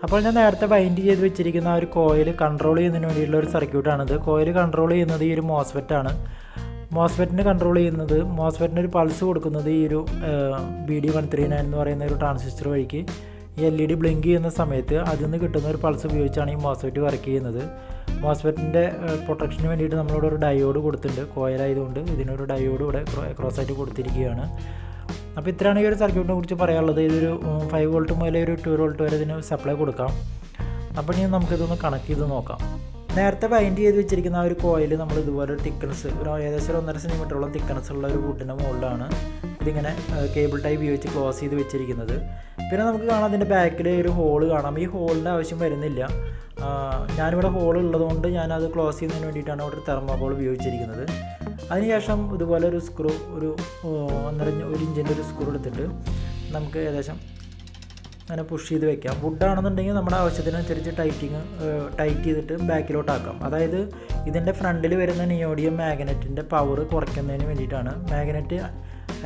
അപ്പോൾ ഞാൻ നേരത്തെ ബൈൻഡ് ചെയ്ത് വെച്ചിരിക്കുന്ന ആ ഒരു കോയിൽ കൺട്രോൾ ചെയ്യുന്നതിന് വേണ്ടിയിട്ടുള്ള ഒരു സർക്യൂട്ടാണിത്. കോയിൽ കൺട്രോൾ ചെയ്യുന്നത് ഈ ഒരു മോസ്ഫെറ്റാണ്. മോസ്ഫെറ്റിന് കൺട്രോൾ ചെയ്യുന്നത്, മോസ്ഫെറ്റിന് ഒരു പൾസ് കൊടുക്കുന്നത് ഈ ഒരു BD139 എന്ന് പറയുന്ന ഒരു ട്രാൻസിസ്റ്റർ വഴിക്ക് ഈ LED ബ്ലിങ്ക് ചെയ്യുന്ന സമയത്ത് അതിൽ നിന്ന് കിട്ടുന്ന ഒരു പൾസ് ഉപയോഗിച്ചാണ് ഈ മോസ്ഫെറ്റ് വർക്ക് ചെയ്യുന്നത്. മോസ്ഫെറ്റിൻ്റെ പ്രൊട്ടക്ഷന് വേണ്ടിയിട്ട് നമ്മളിവിടെ ഒരു ഡയോഡ് കൊടുത്തിട്ടുണ്ട്. കോയിലായതുകൊണ്ട് ഇതിനൊരു ഡയോഡ് ഇവിടെ ക്രോസ് ആയിട്ട് കൊടുത്തിരിക്കുകയാണ്. അപ്പോൾ ഇത്രയാണ് ഈ ഒരു സർക്യൂട്ടിനെ കുറിച്ച് പറയാനുള്ളത്. ഇതൊരു 5 വോൾട്ട് മുതൽ ഒരു 2 വോൾട്ട് വരെ ഇതിന് സപ്ലൈ കൊടുക്കാം. അപ്പോൾ ഇനി നമുക്കിതൊന്ന് കണക്ട് ചെയ്ത് നോക്കാം. നേരത്തെ ബൈൻഡ് ചെയ്ത് വെച്ചിരിക്കുന്ന ആ ഒരു കോയിൽ നമ്മൾ ഇതുപോലെ ഒരു തിക്കൻസ്, ഒരു ഏകദേശം 1.5 സെൻറ്റിമീറ്ററോളം തിക്കൻസ് ഉള്ള ഒരു വുഡിൻ്റെ മുകളിലാണ് ഇതിങ്ങനെ കേബിൾ ടൈപ്പ് ഉപയോഗിച്ച് ക്ലോസ് ചെയ്ത് വെച്ചിരിക്കുന്നത്. പിന്നെ നമുക്ക് കാണാം അതിൻ്റെ ബാക്കിൽ ഒരു ഹോള് കാണാം. ഈ ഹോളിൻ്റെ ആവശ്യം വരുന്നില്ല. ഞാനിവിടെ ഹോൾ ഉള്ളതുകൊണ്ട് ഞാനത് ക്ലോസ് ചെയ്യുന്നതിന് വേണ്ടിയിട്ടാണ് ഇവിടെ ഒരു തെർമോകോൾ ഉപയോഗിച്ചിരിക്കുന്നത്. അതിനുശേഷം ഇതുപോലെ ഒരു സ്ക്രൂ, ഒരു 1.5 ഇഞ്ചിൻ്റെ ഒരു സ്ക്രൂ എടുത്തിട്ട് നമുക്ക് ഏകദേശം അങ്ങനെ പുഷ് ചെയ്ത് വെക്കാം. വുഡാണെന്നുണ്ടെങ്കിൽ നമ്മുടെ ആവശ്യത്തിനനുസരിച്ച് ടൈറ്റ് ചെയ്തിട്ട് ബാക്കിലോട്ടാക്കാം. അതായത് ഇതിൻ്റെ ഫ്രണ്ടിൽ വരുന്ന നിയോഡിയം മാഗ്നറ്റിൻ്റെ പവർ കുറയ്ക്കുന്നതിന് വേണ്ടിയിട്ടാണ്, മാഗ്നറ്റ്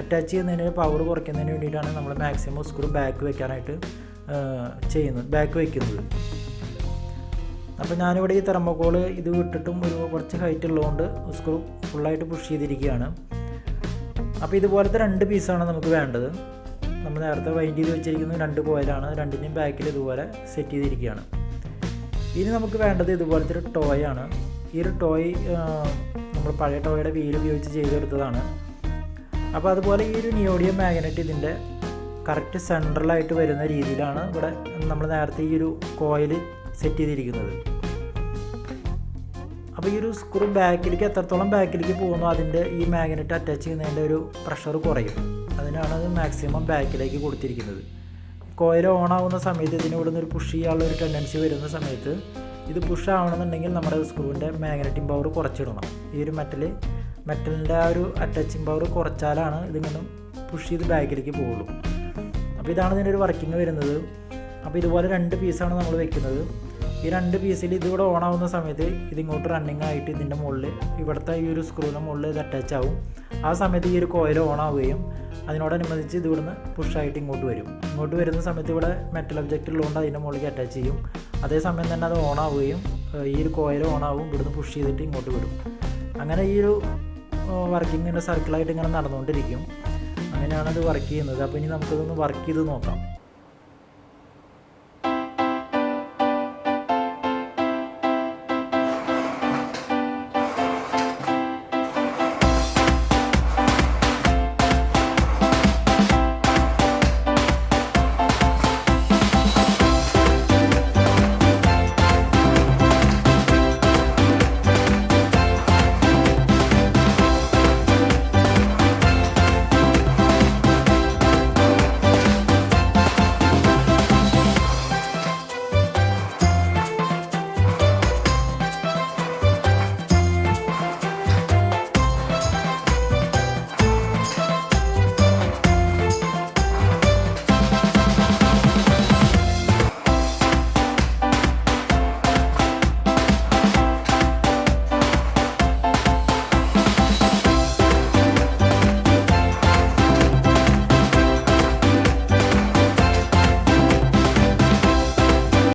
അറ്റാച്ച് ചെയ്യുന്നതിന് പവർ കുറയ്ക്കുന്നതിന് വേണ്ടിയിട്ടാണ് നമ്മൾ മാക്സിമം സ്ക്രൂ ബാക്ക് വെക്കാനായിട്ട് ബാക്ക് വയ്ക്കുന്നത്. അപ്പോൾ ഞാനിവിടെ ഈ തെർമോകോൾ ഇത് വിട്ടിട്ടും കുറച്ച് ഹൈറ്റ് ഉള്ളതുകൊണ്ട് സ്ക്രൂ ഫുള്ളായിട്ട് പുഷ് ചെയ്തിരിക്കുകയാണ്. അപ്പോൾ ഇതുപോലത്തെ 2 പീസാണ് നമുക്ക് വേണ്ടത്. നമ്മൾ നേരത്തെ വൈൻഡ് ചെയ്ത് വെച്ചിരിക്കുന്നത് 2 കോയിലാണ്. രണ്ടിൻ്റെയും ബാക്കിൽ ഇതുപോലെ സെറ്റ് ചെയ്തിരിക്കുകയാണ്. ഇനി നമുക്ക് വേണ്ടത് ഇതുപോലത്തെ ഒരു ടോയാണ്. ഈ ഒരു ടോയ് നമ്മൾ പഴയ ടോയുടെ വീൽ ഉപയോഗിച്ച് ചെയ്തെടുത്തതാണ്. അപ്പോൾ അതുപോലെ ഈ ഒരു നിയോഡിയം മാഗ്നറ്റ് ഇതിൻ്റെ കറക്റ്റ് സെൻട്രലായിട്ട് വരുന്ന രീതിയിലാണ് ഇവിടെ നമ്മൾ നേരത്തെ ഈ ഒരു കോയിൽ സെറ്റ് ചെയ്തിരിക്കുന്നത്. അപ്പോൾ ഈ ഒരു സ്ക്രൂ ബാക്കിലേക്ക് എത്രത്തോളം ബാക്കിലേക്ക് പോകുന്നു അതിൻ്റെ ഈ മാഗ്നറ്റ് അറ്റാച്ച് ചെയ്യുന്നതിൻ്റെ ഒരു പ്രഷർ കുറയും. അതിനാണ് അത് മാക്സിമം ബാക്കിലേക്ക് കൊടുത്തിരിക്കുന്നത്. കോയിൽ ഓൺ ആവുന്ന സമയത്ത് ഇതിനിവിടെ നിന്ന് ഒരു പുഷ് ചെയ്യാനുള്ള ഒരു ടെൻഡൻസി വരുന്ന സമയത്ത് ഇത് പുഷ് ആവണമെന്നുണ്ടെങ്കിൽ നമ്മുടെ സ്ക്രൂവിൻ്റെ മാഗ്നറ്റിംഗ് പവർ കുറച്ചിടണം. ഈ ഒരു മെറ്റലിൻ്റെ ആ ഒരു അറ്റാച്ചിങ് പവർ കുറച്ചാലാണ് ഇതിങ്ങനെ പുഷ് ചെയ്ത് ബാക്കിലേക്ക് പോകുള്ളൂ. അപ്പോൾ ഇതാണ് ഇതിൻ്റെ ഒരു വർക്കിംഗ് വരുന്നത്. അപ്പോൾ ഇതുപോലെ 2 പീസാണ് നമ്മൾ വെക്കുന്നത്. ഈ 2 പീസിൽ ഇതിവിടെ ഓൺ ആവുന്ന സമയത്ത് ഇതിങ്ങോട്ട് റണ്ണിങ് ആയിട്ട് ഇതിൻ്റെ മുകളിൽ ഇവിടുത്തെ ഈ ഒരു സ്ക്രൂവിൻ്റെ മുകളിൽ ഇത് അറ്റാച്ച് ആവും. ആ സമയത്ത് ഈ ഒരു കോയിൽ ഓൺ ആവുകയും അതിനോടനുബന്ധിച്ച് ഇത് ഇവിടുന്ന് പുഷായിട്ട് ഇങ്ങോട്ട് വരും. ഇങ്ങോട്ട് വരുന്ന സമയത്ത് ഇവിടെ മെറ്റൽ ഒബ്ജക്റ്റ് ഉള്ളതുകൊണ്ട് അതിൻ്റെ മുകളിലേക്ക് അറ്റാച്ച് ചെയ്യും. അതേസമയം തന്നെ അത് ഓൺ ആവുകയും ഈ ഒരു കോയിൽ ഓൺ ആവും, ഇവിടുന്ന് പുഷ് ചെയ്തിട്ട് ഇങ്ങോട്ട് വരും. അങ്ങനെ ഈ ഒരു വർക്കിങ്ങിൻ്റെ സർക്കിളായിട്ട് ഇങ്ങനെ നടന്നുകൊണ്ടിരിക്കും. അങ്ങനെയാണ് ഇത് വർക്ക് ചെയ്യുന്നത്. അപ്പോൾ ഇനി നമുക്കിതൊന്ന് വർക്ക് ചെയ്ത് നോക്കാം.